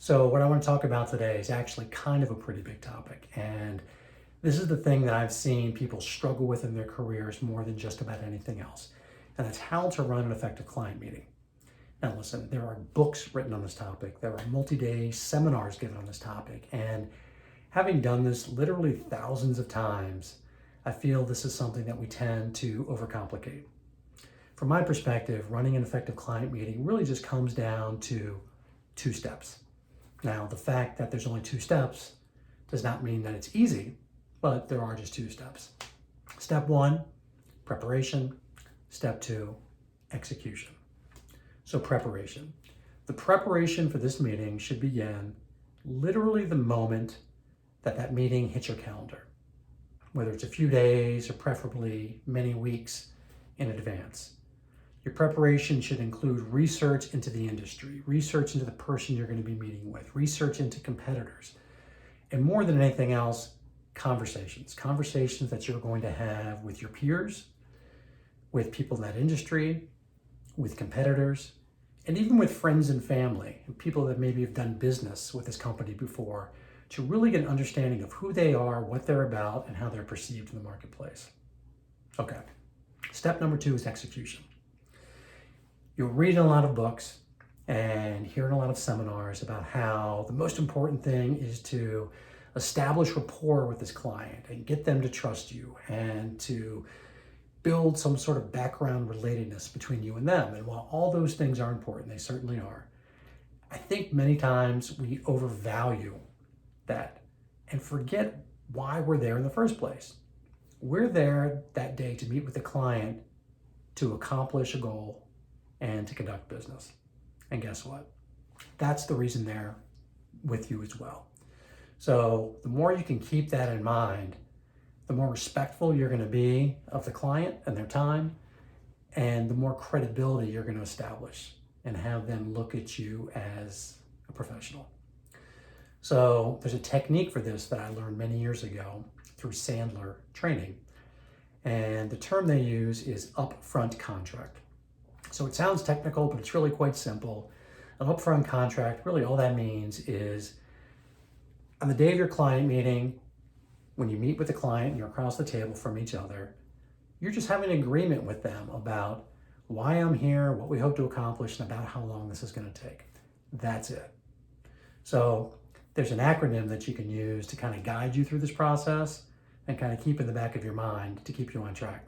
So what I want to talk about today is actually kind of a pretty big topic. And this is the thing that I've seen people struggle with in their careers more than just about anything else. And that's how to run an effective client meeting. Now listen, there are books written on this topic. There are multi-day seminars given on this topic. And having done this literally thousands of times, I feel this is something that we tend to overcomplicate. From my perspective, running an effective client meeting really just comes down to two steps. Now, the fact that there's only two steps does not mean that it's easy, but there are just two steps. Step one, preparation. Step two, execution. So preparation. The preparation for this meeting should begin literally the moment that that meeting hits your calendar, whether it's a few days or preferably many weeks in advance. Your preparation should include research into the industry, research into the person you're going to be meeting with, research into competitors, and more than anything else, conversations that you're going to have with your peers, with people in that industry, with competitors, and even with friends and family, and people that maybe have done business with this company before, to really get an understanding of who they are, what they're about, and how they're perceived in the marketplace. Okay, step number two is execution. You'll read a lot of books and hear in a lot of seminars about how the most important thing is to establish rapport with this client and get them to trust you and to build some sort of background relatedness between you and them. And while all those things are important, they certainly are, I think many times we overvalue that and forget why we're there in the first place. We're there that day to meet with the client to accomplish a goal and to conduct business. And guess what? That's the reason they're with you as well. So the more you can keep that in mind, the more respectful you're going to be of the client and their time, and the more credibility you're going to establish and have them look at you as a professional. So there's a technique for this that I learned many years ago through Sandler training. And the term they use is upfront contract. So it sounds technical, but it's really quite simple. An upfront contract, really all that means is on the day of your client meeting, when you meet with the client and you're across the table from each other, you're just having an agreement with them about why I'm here, what we hope to accomplish, and about how long this is going to take. That's it. So there's an acronym that you can use to kind of guide you through this process and kind of keep in the back of your mind to keep you on track.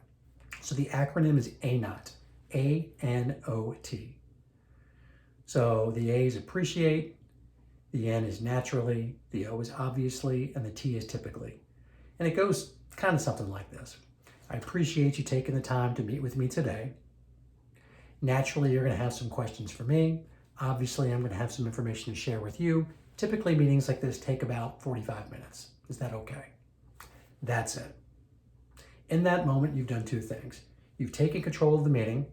So the acronym is ANOT. A-N-O-T. So the A is appreciate, the N is naturally, the O is obviously, and the T is typically. And it goes kind of something like this. I appreciate you taking the time to meet with me today. Naturally, you're going to have some questions for me. Obviously, I'm going to have some information to share with you. Typically, meetings like this take about 45 minutes. Is that okay? That's it. In that moment, you've done two things. You've taken control of the meeting,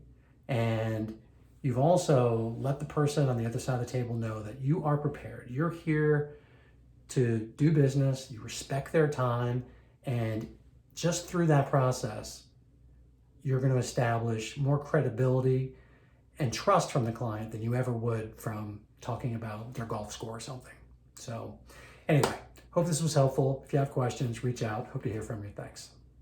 and you've also let the person on the other side of the table know that you are prepared. You're here to do business, you respect their time, and just through that process, you're going to establish more credibility and trust from the client than you ever would from talking about their golf score or something. So anyway, hope this was helpful. If you have questions, reach out. Hope to hear from you. Thanks.